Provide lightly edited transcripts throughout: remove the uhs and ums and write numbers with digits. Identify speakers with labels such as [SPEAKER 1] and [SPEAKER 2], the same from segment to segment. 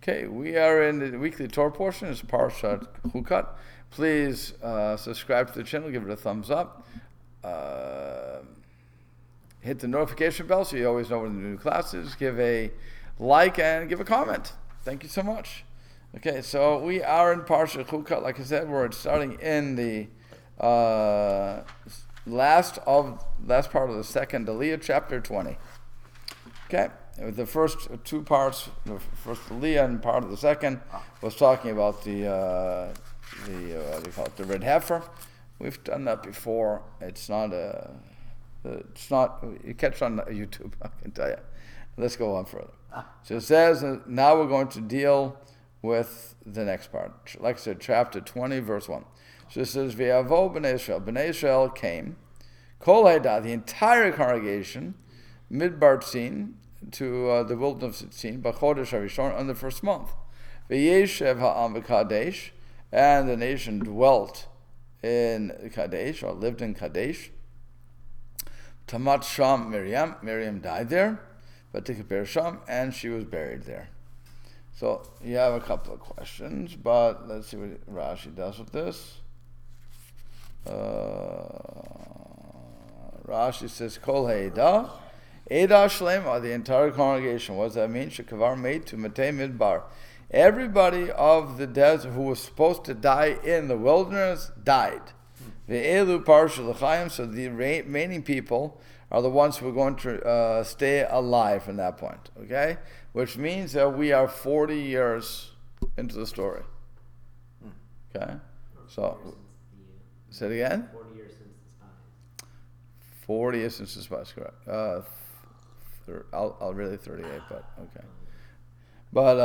[SPEAKER 1] Okay, we are in the weekly Torah portion. It's Portion-Chukat. Please subscribe to the channel, give it a thumbs up. Hit the notification bell so you always know when the new classes. Give a like and give a comment. Thank you so much. Okay, so we are in Portion-Chukat. Like I said, we're starting in the last part of the second Aliyah, chapter 20. Okay, the first two parts, the first Aliyah and part of the second, was talking about the red heifer. We've done that before. You catch on YouTube, I can tell you. Let's go on further. So it says, now we're going to deal with the next part. Like I said, chapter 20, verse 1. So it says, V'yavo b'nei Israel. B'nei Israel came, Kol Haidah, the entire congregation, Midbar Tzin, to the wilderness of Tzin, B'chodesh HaRishon, on the first month. V'yeshev ha'am v'kadesh, and the nation dwelt in Kadesh, or lived in Kadesh. Tamat Sham Miriam died there, but Tikapir Sham, and she was buried there. So you have a couple of questions, but let's see what Rashi does with this. Rashi says, Kol Ha'edah, Edah Shlem, or the entire congregation. What does that mean? Shekavar made to Matei Midbar. Everybody of the desert who was supposed to die in the wilderness died. Ve'elu Parshal L'chaim, so the remaining people are the ones who are going to stay alive from that point. Okay? Which means that we are 40 years into the story. Okay? So, say it again?
[SPEAKER 2] 40 years since the spies.
[SPEAKER 1] 40 years since the spies, correct. I'll really 38, but okay. But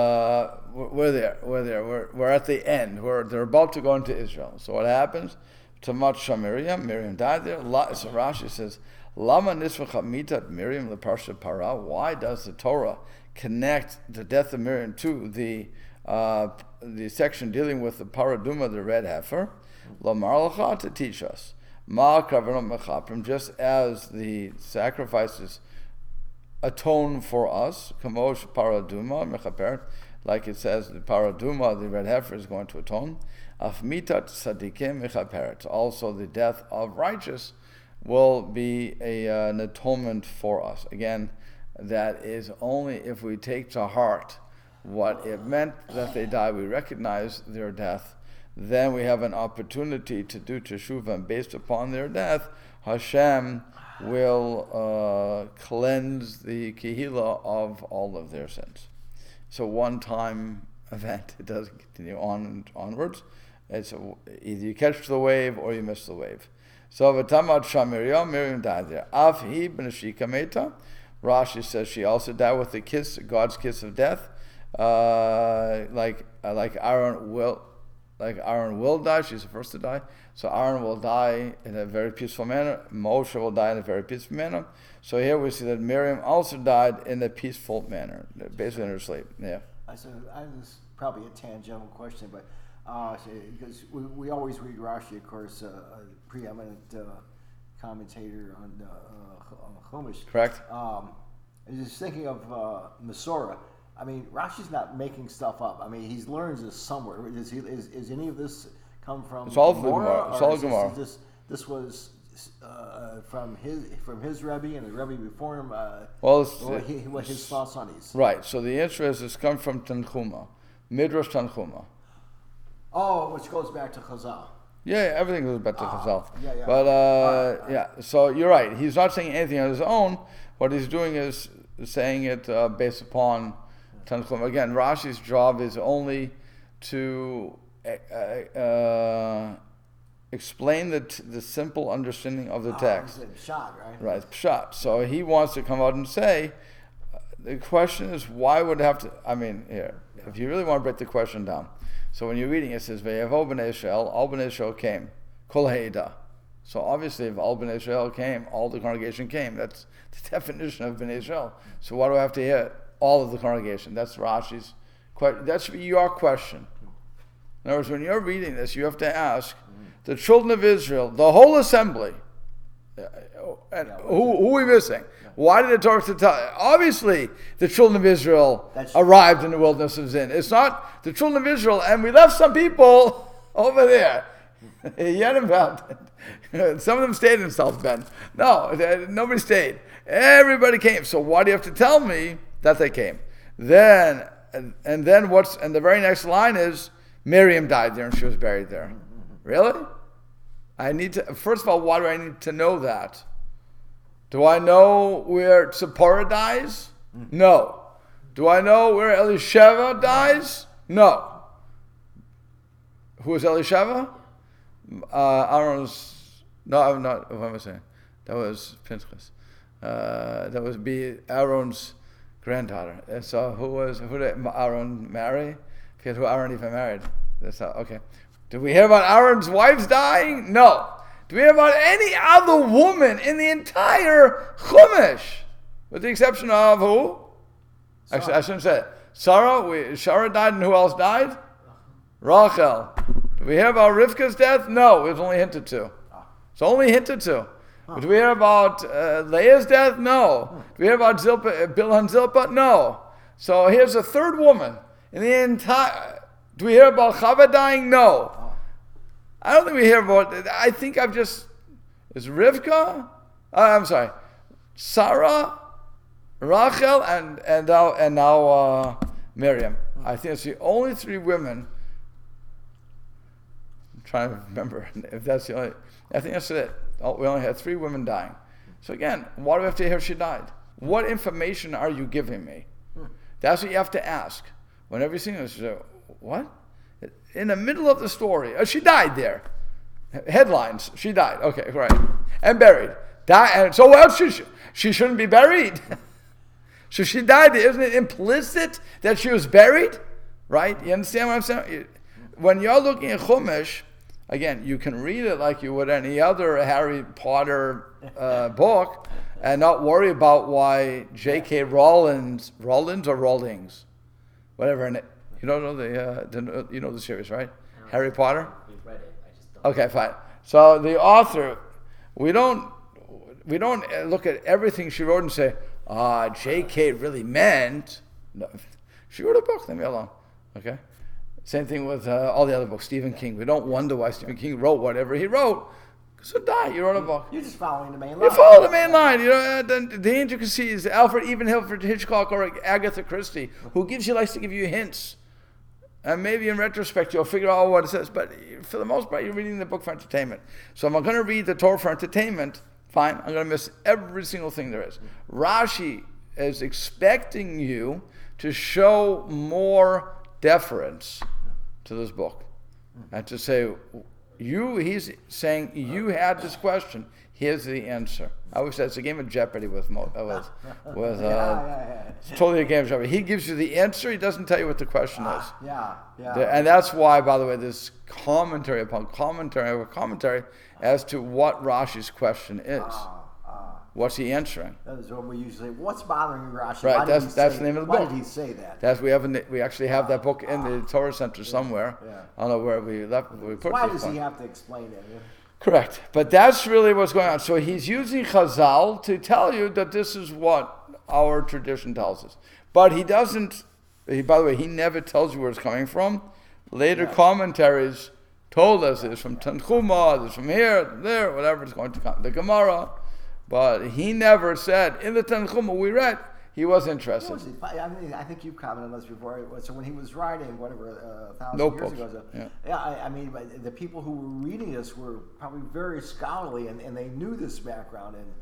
[SPEAKER 1] we're there. We're at the end. They're about to go into Israel. So what happens? Tamat Sham Miriam died there. So Rashi says, Lama nisvachat mitat Miriam leparsha para. Why does the Torah connect the death of Miriam to the section dealing with the paraduma, the red heifer? Lamar lacha, to teach us. Ma kavanot mechaprim, just as the sacrifices atone for us, kamosh paraduma mechaper, like it says, the paraduma, the red heifer, is going to atone. Af mitat sadikim mechaperet. Also, the death of righteous will be an atonement for us. Again, that is only if we take to heart what it meant that they died. We recognize their death. Then we have an opportunity to do teshuvah, and based upon their death, Hashem will cleanse the kehillah of all of their sins. It's a one-time event. It doesn't continue on and onwards. It's either you catch the wave or you miss the wave. So v'tamad Sham Miriam died there. Af hi b'neshika meta. Rashi says she also died with the kiss, God's kiss of death. Like Aaron will die. She's the first to die. So Aaron will die in a very peaceful manner. Moshe will die in a very peaceful manner. So here we see that Miriam also died in a peaceful manner, basically in her sleep. Yeah.
[SPEAKER 3] So this is probably a tangential question, but because we always read Rashi, of course, a preeminent commentator on Chumash.
[SPEAKER 1] Correct.
[SPEAKER 3] Just thinking of Masorah. I mean, Rashi's not making stuff up. I mean, he learns this somewhere. Is any of this come from?
[SPEAKER 1] It's all Gemara. It's all Gemara.
[SPEAKER 3] This was from his Rebbe and the Rebbe before him. What his thoughts on these?
[SPEAKER 1] Right. So the answer is it's come from Tanchuma, Midrash Tanchuma.
[SPEAKER 3] Oh, which goes back to Chazal.
[SPEAKER 1] Yeah, everything goes back to Chazal.
[SPEAKER 3] Yeah.
[SPEAKER 1] But yeah, so you're right. He's not saying anything on his own. What he's doing is saying it based upon Tanchum. Again, Rashi's job is only to explain the simple understanding of the text.
[SPEAKER 3] Pshat, right?
[SPEAKER 1] Right, pshat. So he wants to come out and say, the question is, why would it have to? I mean, here, if you really want to break the question down. So when you're reading, it says, "Ve'yavo b'nei Israel, all b'nei Israel came, kol ha'edah." So obviously, if all b'nei Israel came, all the congregation came. That's the definition of b'nei Israel. So why do I have to hear all of the congregation? That's Rashi's question. That should be your question. In other words, when you're reading this, you have to ask the children of Israel, the whole assembly, And who are we missing? Why did the Torah tell? Obviously, the children of Israel arrived in the wilderness of Zin. It's not the children of Israel, and we left some people over there. Some of them stayed in South Bend. No, nobody stayed. Everybody came. So why do you have to tell me that they came? Then the very next line is Miriam died there and she was buried there. Really? First of all, why do I need to know that? Do I know where Zipporah dies? No. Do I know where Elisheva dies? No. Who is Elisheva? Aaron's. No, I'm not. What am I saying? That was Pinchas. That was Aaron's granddaughter. So who did Aaron marry? Forget who Aaron even married. Okay. Did we hear about Aaron's wives dying? No. Do we hear about any other woman in the entire Chumash? With the exception of who? Actually, I shouldn't say it. Sarah died, and who else died? Rachel. Did we hear about Rivka's death? No, it was only hinted to. It's only hinted to. Did we hear about Leah's death? No. Did we hear about Bilhah and Zilpah? No. So here's a third woman in the entire. Do we hear about Chava dying? No. I don't think we hear about. I think is Rivka? I'm sorry, Sarah, Rachel, and now Miriam. I think it's the only three women. I'm trying to remember if that's the only. I think that's it. We only had three women dying. So again, why do we have to hear she died? What information are you giving me? That's what you have to ask. Whenever you see this, what? In the middle of the story, she died there. Headlines, she died. Okay, right. And buried. And so what else? She shouldn't be buried. So she died there. Isn't it implicit that she was buried? Right? You understand what I'm saying? When you're looking at Chumash, again, you can read it like you would any other Harry Potter book and not worry about why J.K. Rollins or Rawlings, whatever, and you don't know you know the series, right?
[SPEAKER 2] No,
[SPEAKER 1] Harry Potter?
[SPEAKER 2] We've read it. I just don't.
[SPEAKER 1] Okay, fine. So the author, we don't look at everything she wrote and say, J.K. really meant. No, she wrote a book, leave me alone. Okay? Same thing with all the other books. Stephen King. We don't wonder why Stephen King wrote whatever he wrote. So you wrote a book.
[SPEAKER 3] You're just following the main line.
[SPEAKER 1] You follow the main line. You know, the intricacies, Alfred Hitchcock or Agatha Christie, who likes to give you hints. And maybe in retrospect you'll figure out what it says. But for the most part, you're reading the book for entertainment. So if I'm going to read the Torah for entertainment, fine, I'm going to miss every single thing there is. Rashi is expecting you to show more deference to this book. And to say, he's saying, you had this question, here's the answer. I always say it's a game of Jeopardy it's totally a game of Jeopardy. He gives you the answer, he doesn't tell you what the question is. And that's why, by the way, this commentary upon commentary as to what Rashi's question is. What's he answering?
[SPEAKER 3] That is what we usually say. What's bothering you, Rashi?
[SPEAKER 1] Right, that's the name of the book.
[SPEAKER 3] Why did he say that?
[SPEAKER 1] We actually have that book in the Torah Center somewhere.
[SPEAKER 3] Yeah.
[SPEAKER 1] I don't know where we put
[SPEAKER 3] Why
[SPEAKER 1] this
[SPEAKER 3] does
[SPEAKER 1] one.
[SPEAKER 3] he have to explain it?
[SPEAKER 1] Correct. But that's really what's going on. So he's using Chazal to tell you that this is what our tradition tells us. But he doesn't, by the way, he never tells you where it's coming from. Later commentaries told us it's from Tanchuma, it's from here, there, whatever it's going to come. The Gemara. But he never said, in the Tanchuma we read, he was interested.
[SPEAKER 3] I think you've commented on this before. So when he was writing, 1,000
[SPEAKER 1] Notebooks.
[SPEAKER 3] years ago, the people who were reading this were probably very scholarly, and they knew this background. And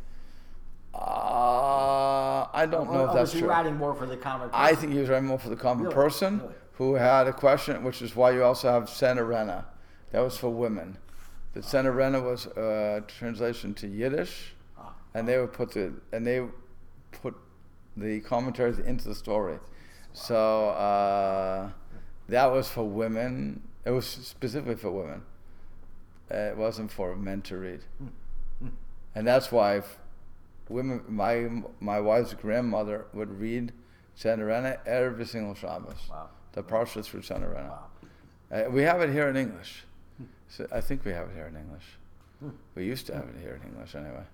[SPEAKER 1] I don't know if that's
[SPEAKER 3] was he
[SPEAKER 1] true.
[SPEAKER 3] writing more for the common person?
[SPEAKER 1] I think he was writing more for the common person
[SPEAKER 3] Really?
[SPEAKER 1] who had a question, which is why you also have Senerena. That was for women. The Senerena was a translation to Yiddish. And they would put the commentaries into the story. So that was for women. It was specifically for women. It wasn't for men to read. And that's why women. My wife's grandmother would read Senerena every single Shabbos.
[SPEAKER 3] Wow.
[SPEAKER 1] The Parsha through Senerena.
[SPEAKER 3] Wow.
[SPEAKER 1] We have it here in English. So I think we have it here in English. We used to have it here in English anyway.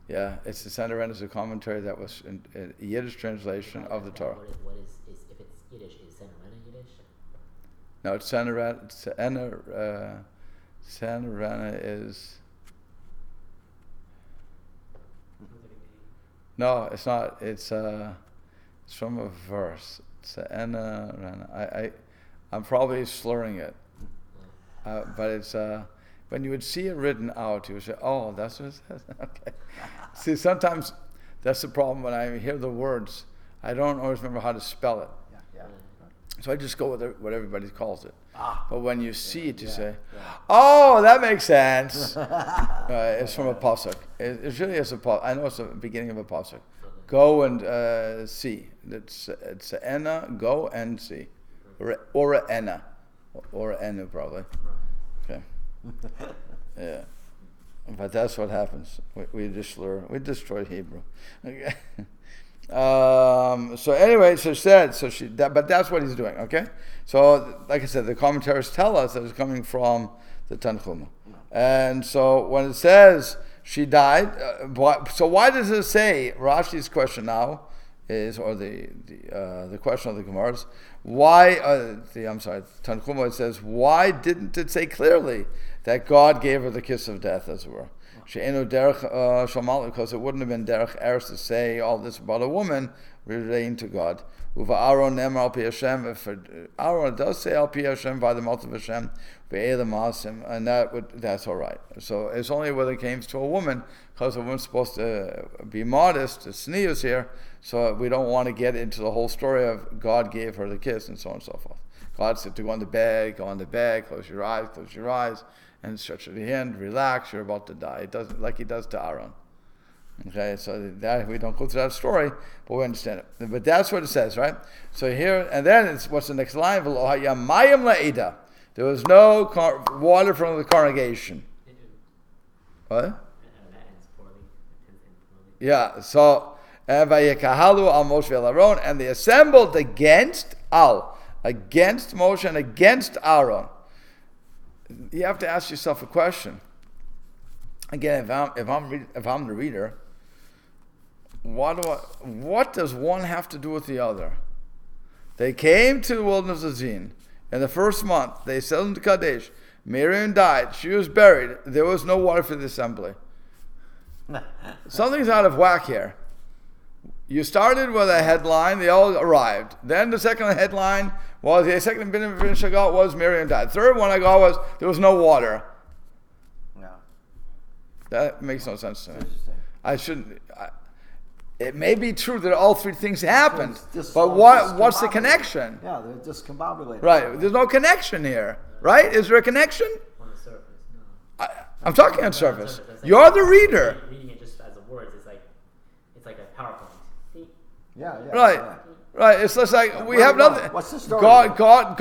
[SPEAKER 1] Yeah, it's the Sanhedrin is a commentary that was in Yiddish translation of the Torah.
[SPEAKER 2] What is if it's Yiddish, is Sanhedrin Yiddish?
[SPEAKER 1] No, it's Sanhedrin. Sanhedrin is. No, it's not. It's from a verse. Sanhedrin. I'm probably slurring it, but it's when you would see it written out, you would say, "Oh, that's what it says." Okay. See, sometimes that's the problem when I hear the words. I don't always remember how to spell it.
[SPEAKER 3] Yeah.
[SPEAKER 1] So I just go with what everybody calls it. But when you see it, you say,
[SPEAKER 3] Yeah.
[SPEAKER 1] "Oh, that makes sense." It's from a pasuk. It really is a pasuk. I know it's the beginning of a pasuk. Go and see. It's ena. Go and see, or ena, or enu probably. Okay. Yeah. But that's what happens. We destroy Hebrew. Okay. So anyway, but that's what he's doing. Okay. So like I said, the commentaries tell us that it's coming from the Tanchuma, and so when it says she died, so why does it say Rashi's question now is, or the question of the Gemara's, why? Tanchuma, it says, why didn't it say clearly that God gave her the kiss of death, as it were? Because it wouldn't have been derech eretz to say all this about a woman relating to God. If Aaron does say al pi Hashem by the mouth of Hashem, and that's all right. So it's only when it came to a woman, because a woman's supposed to be modest, sneeze here, so we don't want to get into the whole story of God gave her the kiss and so on and so forth. God said to go on the bed, close your eyes, and stretch your hand, relax, you're about to die. It does like he does to Aaron. Okay, so that we don't go through that story, but we understand it. But that's what it says, right? So here, and then it's what's the next line? There was no water from the congregation. What? Yeah, so Vayikahalu al Moshe vel Aaron, and they assembled against Moshe and against Aaron. You have to ask yourself a question. Again, if I'm the reader, what does one have to do with the other? They came to the wilderness of Zin in the first month. They settled into Kadesh. Miriam died. She was buried. There was no water for the assembly. Something's out of whack here. You started with a headline, they all arrived. Then the second headline was, the second finish I got was Miriam died. Third one I got was, there was no water.
[SPEAKER 3] No.
[SPEAKER 1] That makes no sense to me. It may be true that all three things happened, but what's the connection?
[SPEAKER 3] Yeah, they're discombobulated.
[SPEAKER 1] Right, there's no connection here, right? Is there a connection?
[SPEAKER 2] On the surface, no.
[SPEAKER 1] I'm talking on surface. You're the reader.
[SPEAKER 2] Reading it just as a words, it's like a PowerPoint.
[SPEAKER 3] Yeah.
[SPEAKER 1] Right. It's just like we have nothing.
[SPEAKER 3] What's the story?
[SPEAKER 1] God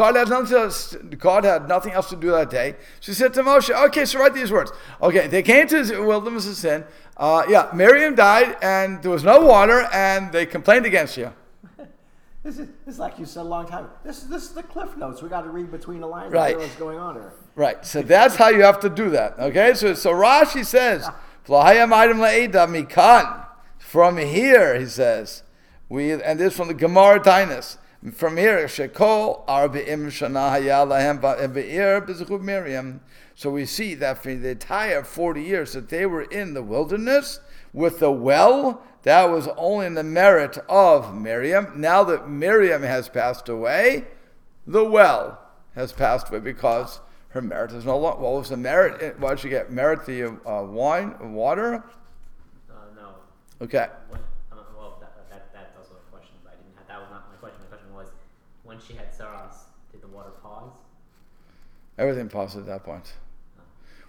[SPEAKER 1] had nothing else to do that day. She said to Moshe, "Okay, so write these words. Okay, they came to the wilderness of sin. Miriam died, and there was no water, and they complained against you."
[SPEAKER 3] It's like you said a long time. This is the cliff notes. We got to read between the lines.
[SPEAKER 1] Right.
[SPEAKER 3] To know what's going on here.
[SPEAKER 1] Right. So that's how you have to do that. Okay. So Rashi says, from here, he says. And this from the Gemara Tainus. From here, Shekol Arba'im Shana Hayalahem Be'er B'Zechut Miriam. So we see that for the entire 40 years that they were in the wilderness with the well, that was only in the merit of Miriam. Now that Miriam has passed away, the well has passed away because her merit is no longer. What was the merit? Why did she get merit? The water?
[SPEAKER 2] No.
[SPEAKER 1] Okay.
[SPEAKER 2] That's also a question, but I didn't have, that was not my question. My question was, when she had Saras, did the water pause?
[SPEAKER 1] Everything paused at that point. Oh.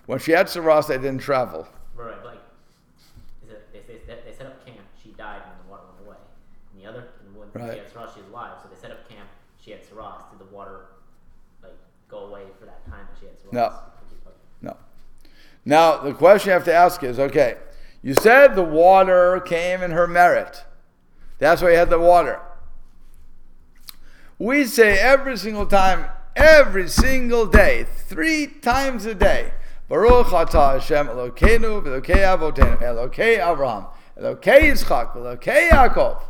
[SPEAKER 1] When she had Saras, they didn't travel.
[SPEAKER 2] Right, like, they set up camp, she died and the water went away. And when she had Saras, she's alive, so they set up camp, she had Saras, did the water, go away for that time that she had Saras?
[SPEAKER 1] No. Now, the question you have to ask is, okay, you said the water came in her merit. That's why you had the water. We say every single time, every single day, 3 times a day, Baruch atah Hashem Elokeinu v'Elokei Avotenu Elokei Avraham Elokei Yitzchak v'Elokei Yaakov.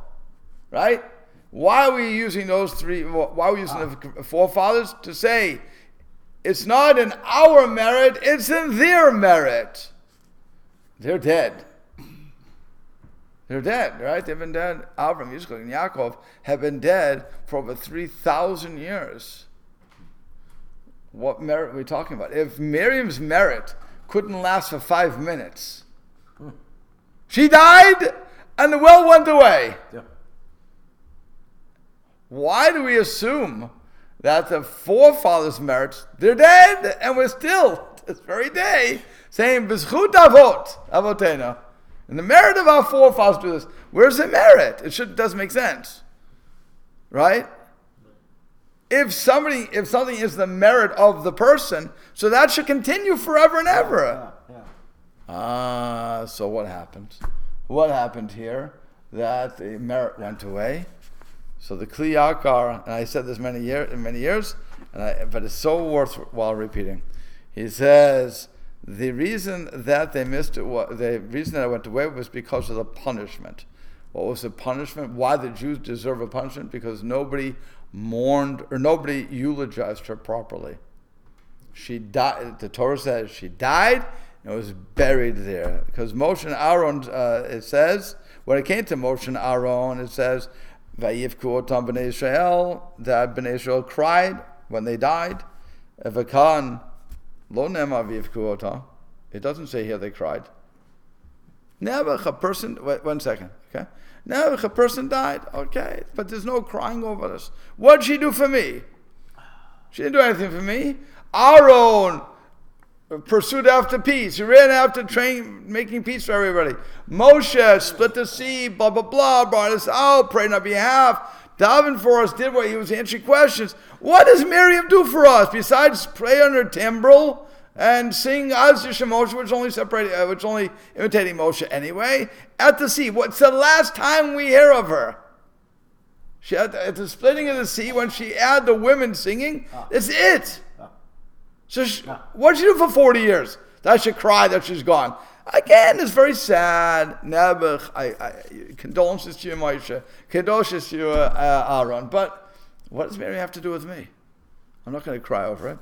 [SPEAKER 1] Right? Why are we using those three? Why are we using the forefathers? To say it's not in our merit, it's in their merit. They're dead. They're dead, right? They've been dead. Avraham, Yitzchak, and Yaakov have been dead for over 3,000 years. What merit are we talking about? If Miriam's merit couldn't last for 5 minutes, she died and the well went away.
[SPEAKER 3] Yeah.
[SPEAKER 1] Why do we assume that the forefathers' merits, they're dead, and we're still, this very day, saying, B'zchut avotenu, and the merit of our forefathers do this. Where's the merit? It doesn't make sense. Right? If something is the merit of the person, so that should continue forever and ever. So what happened? What happened here? That the merit went away. So the Kli Yakar, and I said this many years, but it's so worthwhile repeating. He says the reason that they missed it, the reason that it went away was because of the punishment. What was the punishment? Why the Jews deserve a punishment? Because nobody mourned or nobody eulogized her properly. She died. The Torah says she died and was buried there. Because Moshe and Aaron, it says, when it came to Moshe and Aaron, it says, Vayivku otam b'nei Yisrael, that b'nei Israel cried when they died. Evakan lo nemar vayivku otam. It doesn't say here they cried. Never a person. Wait 1 second. Okay. Never a person died. Okay, but there's no crying over this. What did she do for me? She didn't do anything for me. Aaron pursued after peace. He ran after making peace for everybody. Moshe split the sea, blah, blah, blah, brought us out, prayed on our behalf, davened for us, did what he was answering questions. What does Miriam do for us besides pray on her timbrel and sing Az Yishem Moshe, which only imitating Moshe anyway, at the sea? What's the last time we hear of her? She had at the splitting of the sea when she had the women singing. That's it. So what did she do for 40 years? That she cry that she's gone. Again, it's very sad. Nebuch, condolences to you, Moshe. Condolences to you, Aaron. But what does Mary have to do with me? I'm not going to cry over it.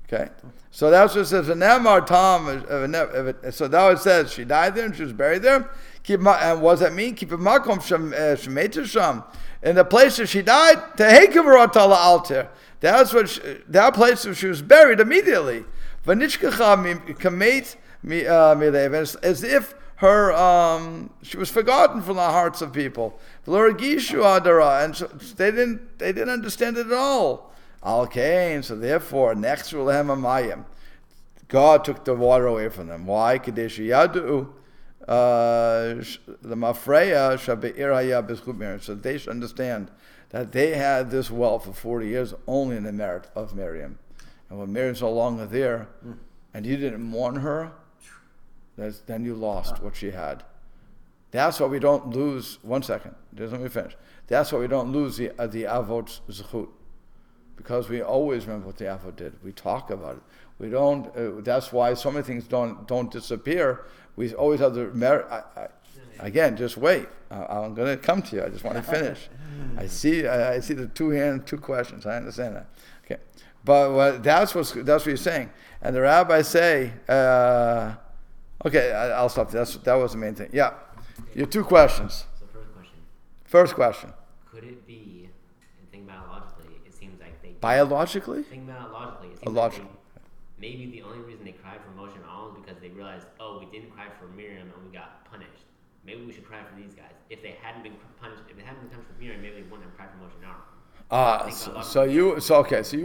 [SPEAKER 1] Okay? So that's what it says. So now it says she died there and she was buried there. And what does that mean? Keep a makom sham. In the place that she died, tehekavrat ala altar. That's that place where she was buried immediately. As if she was forgotten from the hearts of people. And so they didn't understand it at all. So therefore, God took the water away from them. Why? So they should understand that they had this well for 40 years only in the merit of Miriam. And when Miriam's no longer there, and you didn't mourn her, then you lost what she had. That's why we don't lose, 1 second, just let me finish. That's why we don't lose the Avot's Zechut. Because we always remember what the Avot did. We talk about it. We don't, that's why so many things don't disappear. We always have the merit. Again, just wait. I'm going to come to you. I just want to finish. I see the two questions. I understand that. Okay, but that's what you're saying. And the rabbis say, okay, I'll stop. That was the main thing. Yeah, your two questions.
[SPEAKER 2] So
[SPEAKER 1] First question.
[SPEAKER 2] Could it be, and think biologically, it seems like they...
[SPEAKER 1] Biologically?
[SPEAKER 2] Think biologically. It seems like maybe the only reason they cried for Moshe and Aaron is because they realized, we didn't cry for Miriam and we got punished. Maybe we should cry for these guys. If they hadn't been punished for Miriam, maybe they wouldn't have cried for Moshe and Aaron.
[SPEAKER 1] So you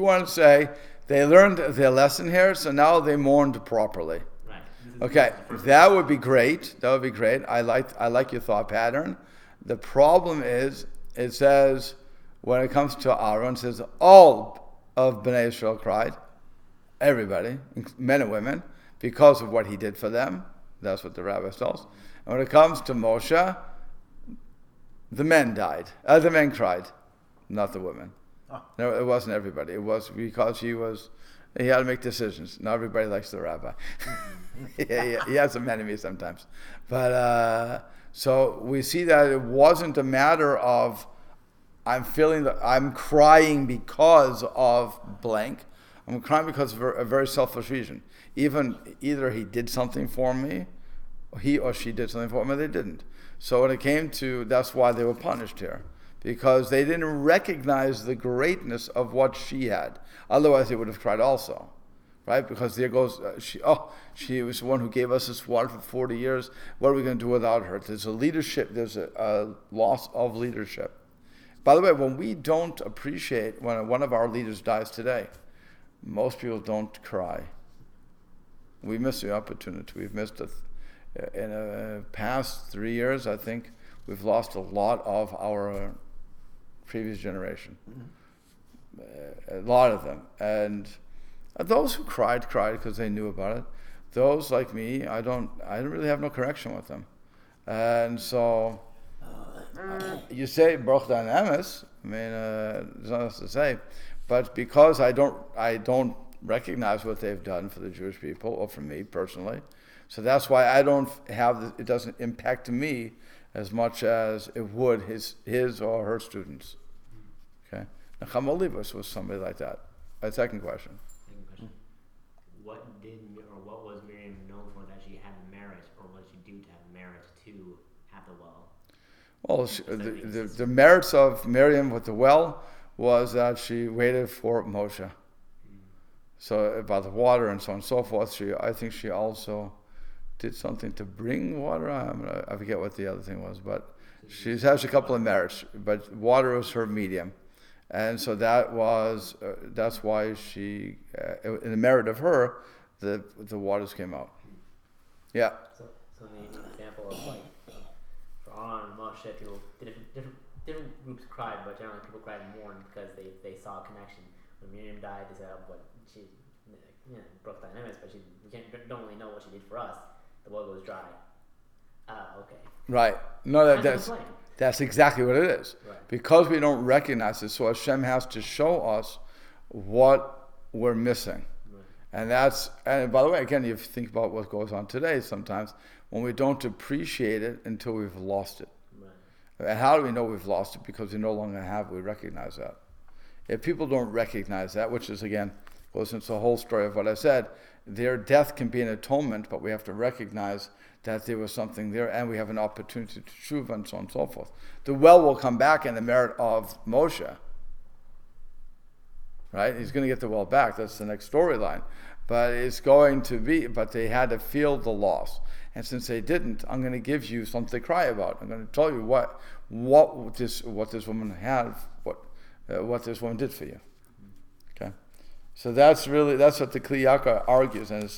[SPEAKER 1] want to say they learned their lesson here, so now they mourned properly.
[SPEAKER 2] Right.
[SPEAKER 1] Okay, that would be great. That would be great. I like your thought pattern. The problem is, it says when it comes to Aaron, it says all of Bnei Israel cried, everybody, men and women, because of what he did for them. That's what the rabbi tells. And when it comes to Moshe, the men died. The men cried, not the women. No, it wasn't everybody. It was because he was He had to make decisions. Not everybody likes the rabbi. He has some enemies sometimes. But so we see that it wasn't a matter of I'm crying because of blank. I'm crying because of a very selfish reason. Either he did something for me, he or she did something for me, or they didn't. So when it came to, that's why they were punished here. Because they didn't recognize the greatness of what she had. Otherwise they would have cried also. Right? Because there goes, she was the one who gave us this water for 40 years. What are we going to do without her? There's a loss of leadership. By the way, when we don't appreciate, when one of our leaders dies today, most people don't cry. We miss the opportunity. We've missed it. In the past 3 years, I think we've lost a lot of our previous generation. A lot of them. And those who cried because they knew about it. Those like me, I don't really have no connection with them. And so you say Baruch Dan Emes, I mean, there's nothing else to say. But because I don't recognize what they've done for the Jewish people, or for me personally, so that's why I don't have it doesn't impact me as much as it would his or her students. Okay, Nacham Olivas was somebody like that. Second question.
[SPEAKER 2] What was Miriam known for that she had merit, or what did she do to have merit to have the well?
[SPEAKER 1] Well, the merits of Miriam with the well was that she waited for Moshe. So about the water and so on and so forth. I think she also did something to bring water. I forget what the other thing was, but she has a couple of merits. But water was her medium, and so that's why she, in the merit of her, the waters came out. Yeah.
[SPEAKER 2] So the example of like for Aaron and Moshe, people different groups cried, but generally people cried and mourned because they saw a connection. When Miriam died, they said, she broke dynamics, but don't really know what she did for us. The well goes dry. Okay.
[SPEAKER 1] Right. No, that's exactly what it is.
[SPEAKER 2] Right.
[SPEAKER 1] Because we don't recognize it, so Hashem has to show us what we're missing. Right. And by the way, again, you think about what goes on today sometimes, when we don't appreciate it until we've lost it. Right. And how do we know we've lost it? Because we no longer have it, we recognize that. If people don't recognize that, which is, again, goes into the whole story of what I said, their death can be an atonement, but we have to recognize that there was something there, and we have an opportunity to tshuva and so on and so forth. The well will come back in the merit of Moshe. Right? He's going to get the well back. That's the next storyline. But it's going to be, but they had to feel the loss. And since they didn't, I'm going to give you something to cry about. I'm going to tell you what this woman had, what this woman did for you. Okay? So that's what the Kli Yakar argues, and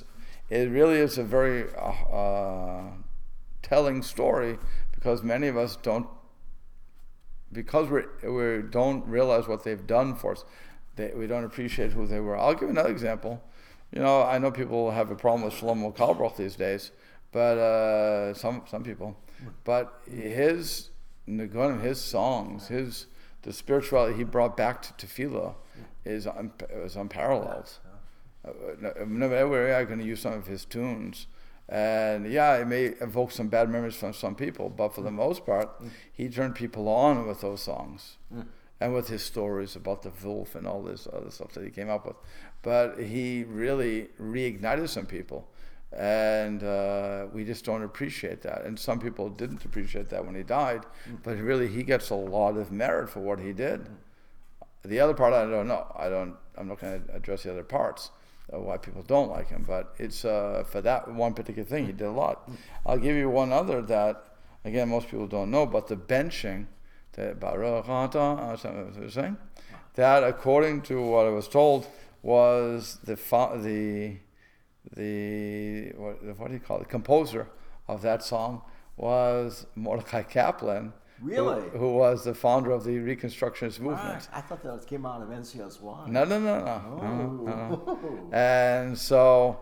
[SPEAKER 1] it really is a very telling story, because many of us don't realize what they've done for us. We don't appreciate who they were. I'll give another example. I know people have a problem with Shlomo Kalbroch these days, but some people. But his Nigunim, his songs, the spirituality he brought back to Tefillah is unparalleled. Everywhere I'm going to use some of his tunes, and it may evoke some bad memories from some people, but for the most part, he turned people on with those songs, and with his stories about the wolf and all this other stuff that he came up with. But he really reignited some people, and we just don't appreciate that. And some people didn't appreciate that when he died, but really he gets a lot of merit for what he did. The other part I don't know. I'm not going to address the other parts of why people don't like him, but it's for that one particular thing he did a lot. I'll give you one other that, again, most people don't know, but the benching, that Baruch Atah, saying, that according to what I was told was the what do you call it? The composer of that song was Mordechai Kaplan.
[SPEAKER 3] Really?
[SPEAKER 1] Who was the founder of the Reconstructionist movement.
[SPEAKER 3] I thought that came out of NCSY.
[SPEAKER 1] No. And so,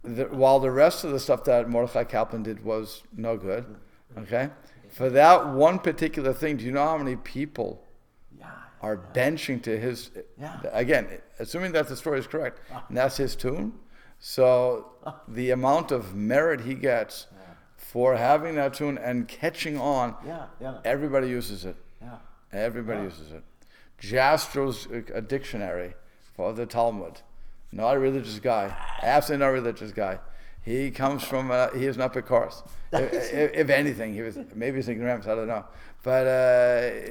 [SPEAKER 1] while the rest of the stuff that Mordechai Kaplan did was no good, okay? For that one particular thing, do you know how many people are benching to his,
[SPEAKER 3] Yeah.
[SPEAKER 1] again, assuming that the story is correct, and that's his tune. So the amount of merit he gets for having that tune and catching on, everybody uses it.
[SPEAKER 3] Yeah.
[SPEAKER 1] Everybody uses it. Jastro's a dictionary for the Talmud. Not a religious guy. Absolutely not a religious guy. He comes from, he is an upper course. If anything, maybe he's ignorant, I don't know. But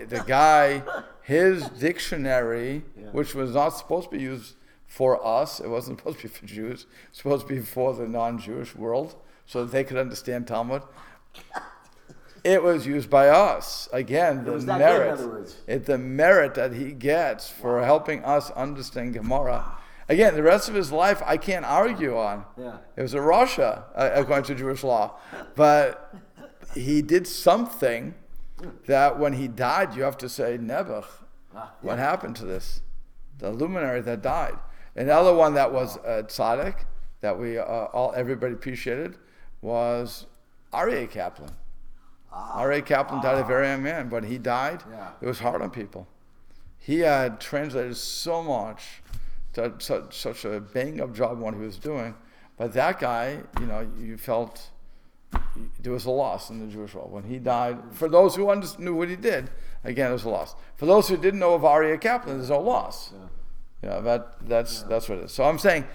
[SPEAKER 1] the guy, his dictionary, which was not supposed to be used for us, it wasn't supposed to be for Jews, it was supposed to be for the non-Jewish world, so that they could understand Talmud. It was used by us. Again, the merit that he gets for helping us understand Gemara. Again, the rest of his life, I can't argue on.
[SPEAKER 3] Yeah.
[SPEAKER 1] It was a Rasha, according to Jewish law. But he did something that when he died, you have to say, Nebuch, what happened to this? The luminary that died. Another one that was tzaddik, that everybody appreciated, was Aryeh Kaplan. Aryeh Kaplan died a very young man. When he died, it was hard on people. He had translated so much, such a bang-up job what he was doing, but that guy, you felt there was a loss in the Jewish world. When he died, for those who knew what he did, again, it was a loss. For those who didn't know of Aryeh Kaplan, there's no loss. That's what it is. So I'm saying,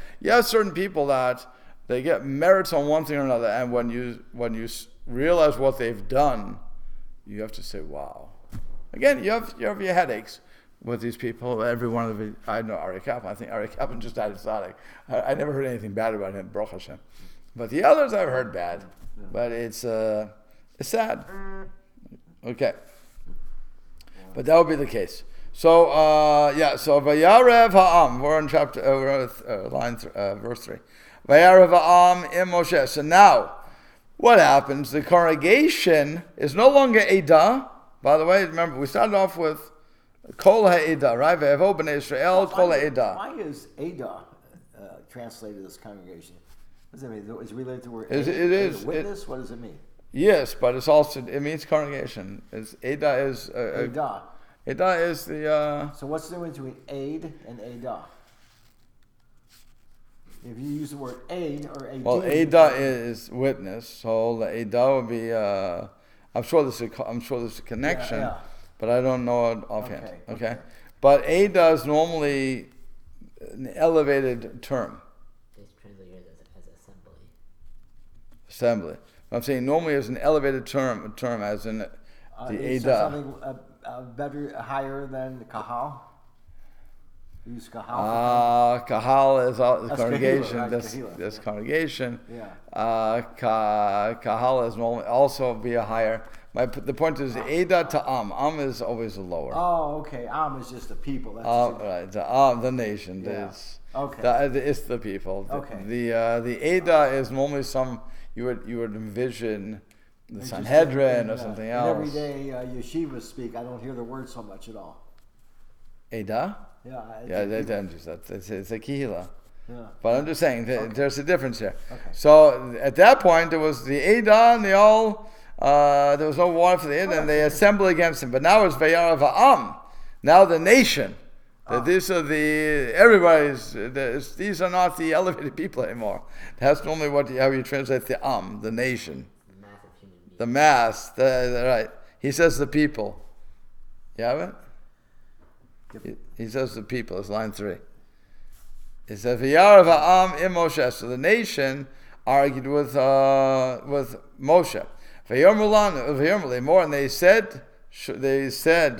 [SPEAKER 1] certain people that they get merits on one thing or another, and when you realize what they've done, you have to say, wow. Again, you have your headaches with these people. Every one of them, I know Aryeh Kaplan. I think Aryeh Kaplan just died of tzaddik. I never heard anything bad about him, Baruch Hashem. But the others I've heard bad. But it's sad. Okay. But that would be the case. So so Vayarev Ha'am. We're on verse 3. Vayarev Ha'am im Moshe. So now, what happens? The congregation is no longer Eidah. By the way, remember we started off with Kol Ha'edah, right? Ve'evo b'nei Israel, Kol Ha'edah.
[SPEAKER 3] Why is Eidah translated as congregation? What does it mean? Is it related to the word
[SPEAKER 1] it is
[SPEAKER 3] witness? What does it mean?
[SPEAKER 1] Yes, but it means congregation. Eidah is
[SPEAKER 3] Eidah.
[SPEAKER 1] Eidah is the.
[SPEAKER 3] So what's the difference between aid and Eidah? If you use the word aid or aid.
[SPEAKER 1] Well, Eidah is witness, so the Eidah would be. I'm sure there's a connection, but I don't know it offhand. Okay. But Eidah is normally an elevated term.
[SPEAKER 2] It's translated as
[SPEAKER 1] assembly. I'm saying normally it's an elevated term as in the Eidah.
[SPEAKER 3] Something better, higher than Kahal? Use Kahal?
[SPEAKER 1] Kahal is the congregation.
[SPEAKER 3] Kahila,
[SPEAKER 1] That's congregation.
[SPEAKER 3] Yeah.
[SPEAKER 1] Kahal is normally also be a higher. The point is Eidah to Am is always a lower.
[SPEAKER 3] Oh, okay. Am is just the people. That's
[SPEAKER 1] right. The nation.
[SPEAKER 3] Yeah.
[SPEAKER 1] Okay. It's the people.
[SPEAKER 3] Okay.
[SPEAKER 1] The Eidah is normally you would envision the Sanhedrin or something else.
[SPEAKER 3] Every day yeshivas speak. I don't hear the word so much at all.
[SPEAKER 1] Eidah?
[SPEAKER 3] Yeah.
[SPEAKER 1] They don't use that. It's a kihila.
[SPEAKER 3] Yeah.
[SPEAKER 1] But I'm just saying there's a difference here. Okay. So at that point there was the Eidah and they all there was no water for the Eidah and they assembled against him. But now it's Vayarav Ha'am. Now the nation. These are these are not the elevated people anymore. That's normally how you translate the Am, the nation. The mass, right. He says the people. You have it? Yep. He says the people. It's line 3. He says, V'yarav ha'am im Moshe. So the nation argued with Moshe. V'yomru more, and they said,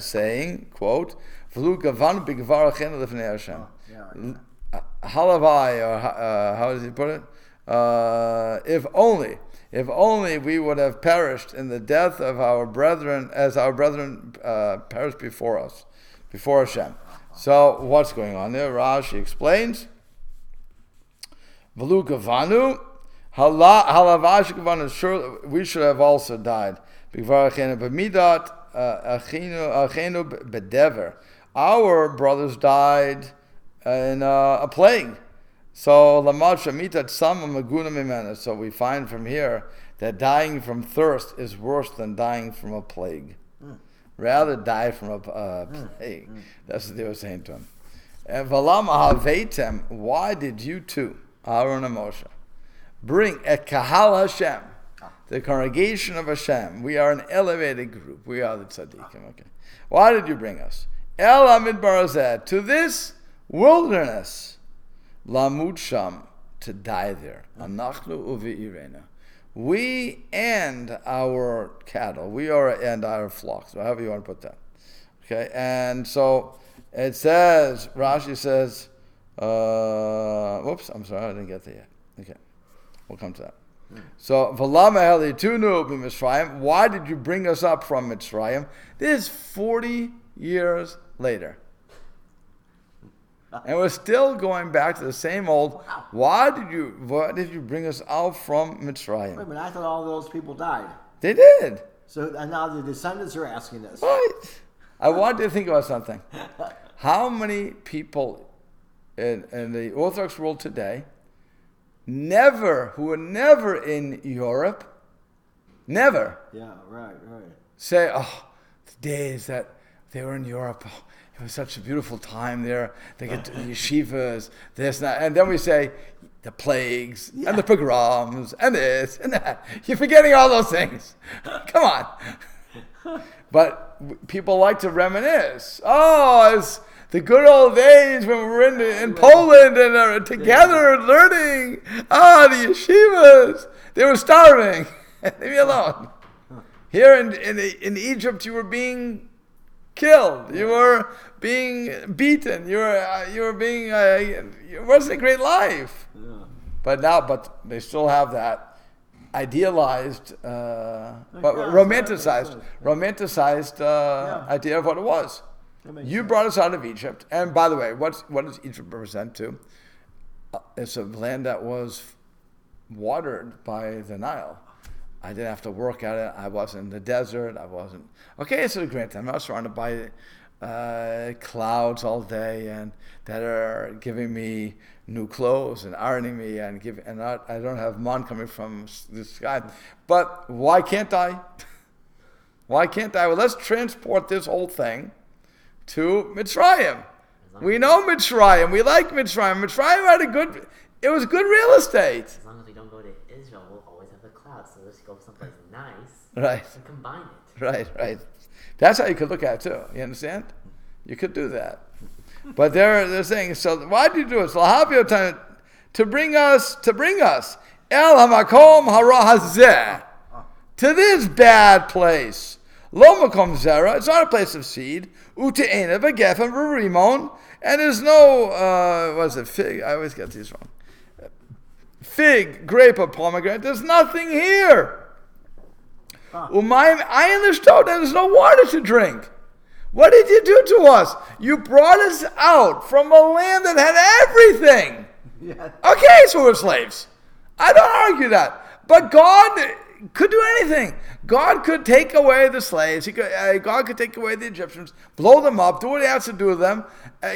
[SPEAKER 1] saying, quote, V'lu gavan b'gvar achenu lefnei Hashem. Halavai, or how does he put it? If only we would have perished in the death of our brethren, as our brethren perished before us, before Hashem. So what's going on there? Rashi explains. V'lu gavanu, halavash gavanu. Sure, we should have also died. B'gvar achenu b'midat achenu b'dever. Our brothers died in a plague. So so we find from here that dying from thirst is worse than dying from a plague. rather die from a plague. That's what they were saying to him. And Valama Havetem, why did you two, Aaron and Moshe, bring a Kahal Hashem, the congregation of Hashem? We are an elevated group. We are the tzaddikim. Okay. Why did you bring us? El Amid Barazet, to this wilderness, Lamud Sham, to die there. Anachnu uvi irena. We and our cattle, and our flocks, however you want to put that. Okay, and so it says, Rashi says, whoops, I'm sorry, I didn't get there yet. Okay, we'll come to that. So, V'lama helitunu b'Mitzrayim, why did you bring us up from Mitzrayim? This is 40 years later. And we're still going back to the same old, why did you bring us out from Mitzrayim?
[SPEAKER 3] Wait a minute, I thought all those people died.
[SPEAKER 1] They did.
[SPEAKER 3] So and now the descendants are asking this.
[SPEAKER 1] Right. I wanted to think about something. How many people in the Orthodox world today who were never in Europe, never.
[SPEAKER 3] Yeah, right.
[SPEAKER 1] Say, oh, the days that they were in Europe, oh, it was such a beautiful time there. They get to the yeshivas, this and that. And then we say, the plagues, and the pogroms, and this and that. You're forgetting all those things. Come on. But people like to reminisce. Oh, it's the good old days when we were in Poland and together learning. The yeshivas. They were starving. Leave me alone. Here in Egypt, you were being killed. You were being beaten. You were being. It wasn't a great life. Yeah. But they still have that idealized, but romanticized idea of what it was. You brought us out of Egypt, and by the way, what does Egypt represent to? It's a land that was watered by the Nile. I didn't have to work at it. I wasn't in the desert. I wasn't. Okay, it's a great time. I was surrounded by clouds all day, and that are giving me new clothes and ironing me, and I don't have mon coming from the sky. But why can't I? Why can't I? Well, let's transport this whole thing to Mitzrayim. We know Mitzrayim. We like Mitzrayim. Mitzrayim it was good real estate.
[SPEAKER 2] As long as we don't go to Israel, we'll always have the clouds. So let's go someplace nice.
[SPEAKER 1] Right.
[SPEAKER 2] And combine it.
[SPEAKER 1] Right. That's how you could look at it too. You understand? You could do that. But they're saying, so why did you do it? To bring us El Hamakom Hara Hazeh, to this bad place. Lo Makom Zera, it's not a place of seed. Ute'ena v'gefen v'rimon, and there's no fig? I always get these wrong. Fig, grape, or pomegranate. There's nothing here. I understood that there's no water to drink. What did you do to us? You brought us out from a land that had everything. Yeah. Okay, so we're slaves. I don't argue that. But God could do anything. God could take away the slaves. God could take away the Egyptians, blow them up, do what he has to do with them,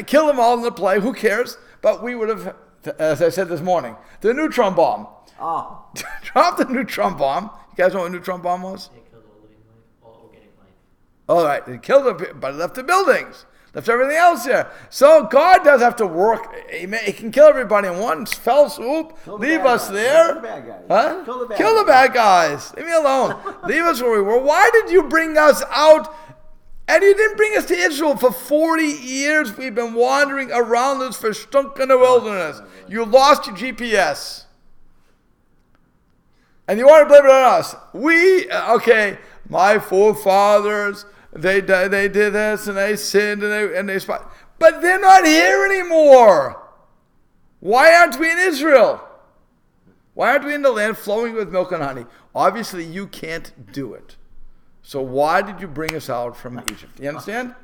[SPEAKER 1] kill them all in the play. Who cares? But we would have, as I said this morning, the neutron bomb. Oh. Drop the neutron bomb. You guys know what a neutron bomb was?
[SPEAKER 2] It killed all living life, all organic life.
[SPEAKER 1] All right, it killed them, but it left the buildings, left everything else there. So God does have to work. He can kill everybody in one fell swoop. Leave us there.
[SPEAKER 3] Kill the bad guys.
[SPEAKER 1] Huh?
[SPEAKER 3] Kill the bad
[SPEAKER 1] guys. Leave me alone. Leave us where we were. Why did you bring us out? And you didn't bring us to Israel for 40 years. We've been wandering around this verstunk in the wilderness. You lost your GPS. And you want to blame it on us. My forefathers, they did this and they sinned and they spied. But they're not here anymore. Why aren't we in Israel? Why aren't we in the land flowing with milk and honey? Obviously, you can't do it. So why did you bring us out from Egypt? You understand?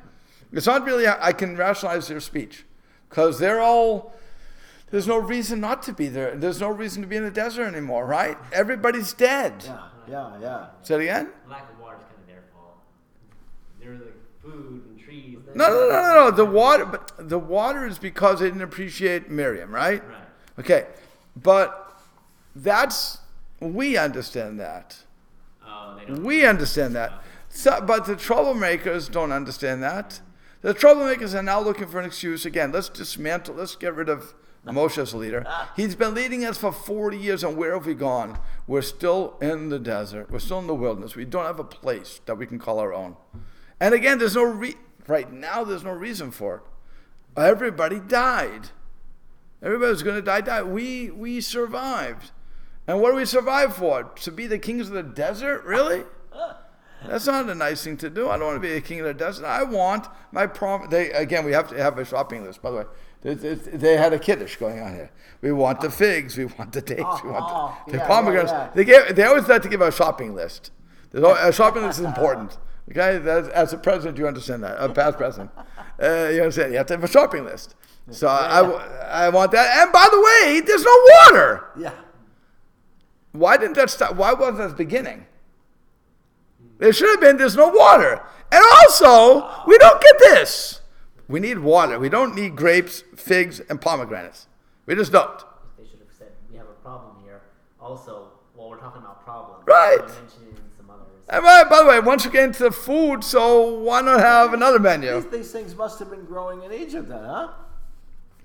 [SPEAKER 1] It's not really, I can rationalize their speech. Because there's no reason not to be there. There's no reason to be in the desert anymore, right? Everybody's dead.
[SPEAKER 3] Yeah.
[SPEAKER 1] Say it again?
[SPEAKER 2] Lack of water is kind of their fault. There was food and trees.
[SPEAKER 1] No. The water is because they didn't appreciate Miriam, right?
[SPEAKER 2] Right.
[SPEAKER 1] Okay. But we understand that.
[SPEAKER 2] Oh, they don't.
[SPEAKER 1] We understand that. So, but the troublemakers don't understand that. The troublemakers are now looking for an excuse. Again, let's dismantle, let's get rid of Moshe as leader. He's been leading us for 40 years, and where have we gone? We're still in the desert. We're still in the wilderness. We don't have a place that we can call our own. And again, there's no right now, there's no reason for it. Everybody died. Everybody was going to die. We survived. And what do we survive for? To be the kings of the desert? Really? That's not a nice thing to do. I don't want to be a king of the desert. I want my prom. Again, we have to have a shopping list. By the way, they had a kiddush going on here. We want the figs. We want the dates. We want the pomegranates.
[SPEAKER 3] Yeah.
[SPEAKER 1] They always like to give a shopping list. A shopping list is important. Okay, as a president, you understand that. A past president, you understand. You have to have a shopping list. So I want that. And by the way, there's no water.
[SPEAKER 3] Yeah.
[SPEAKER 1] Why didn't that stop? Why wasn't that the beginning? There should have been, there's no water. And also, we don't get this. We need water. We don't need grapes, figs, and pomegranates. We just don't.
[SPEAKER 2] They should have said, we have a problem here. Also, while we're talking about problems,
[SPEAKER 1] right.
[SPEAKER 2] I mentioned some others.
[SPEAKER 1] And by the way, once you get into the food, so why not have another menu?
[SPEAKER 3] These things must have been growing in Egypt then, huh?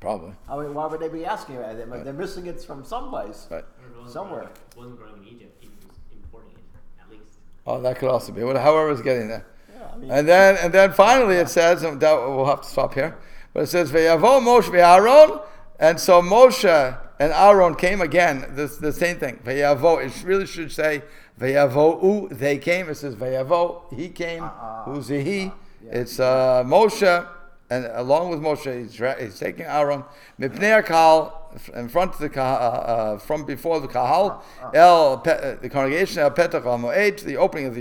[SPEAKER 1] Probably.
[SPEAKER 3] I mean, why would they be asking about it? They're missing it from someplace.
[SPEAKER 1] Right.
[SPEAKER 2] It
[SPEAKER 3] Somewhere.
[SPEAKER 2] wasn't growing in Egypt. He was importing it, at least.
[SPEAKER 1] Oh, that could also be. However it's getting there.
[SPEAKER 3] Yeah, I mean,
[SPEAKER 1] And then finally it says, and that, we'll have to stop here, but it says, V'yavo Moshe v'Aaron, and so Moshe and Aaron came again, the same thing. V'yavo, it really should say, V'yavo, they came. It says, V'yavo, he came. Who's the he? It's Moshe, and along with Moshe, he's taking Aaron, Mipnei HaKahal, in front of the kahal, from before the kahal, the congregation, El Petach HaMoed, the opening of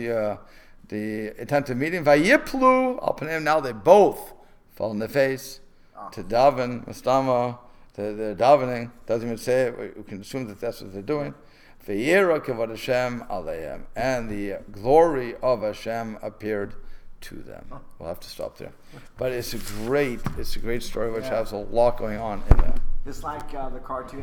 [SPEAKER 1] the attentive meeting. Vayiplu, al panim, now they both fall on their face to daven, mastama, they're davening. Doesn't even say it. We can assume that that's what they're doing. Vayira kavod Hashem aleim, and the glory of Hashem appeared to them. We'll have to stop there. But it's a great story which has a lot going on in there.
[SPEAKER 3] it's like the cartoon.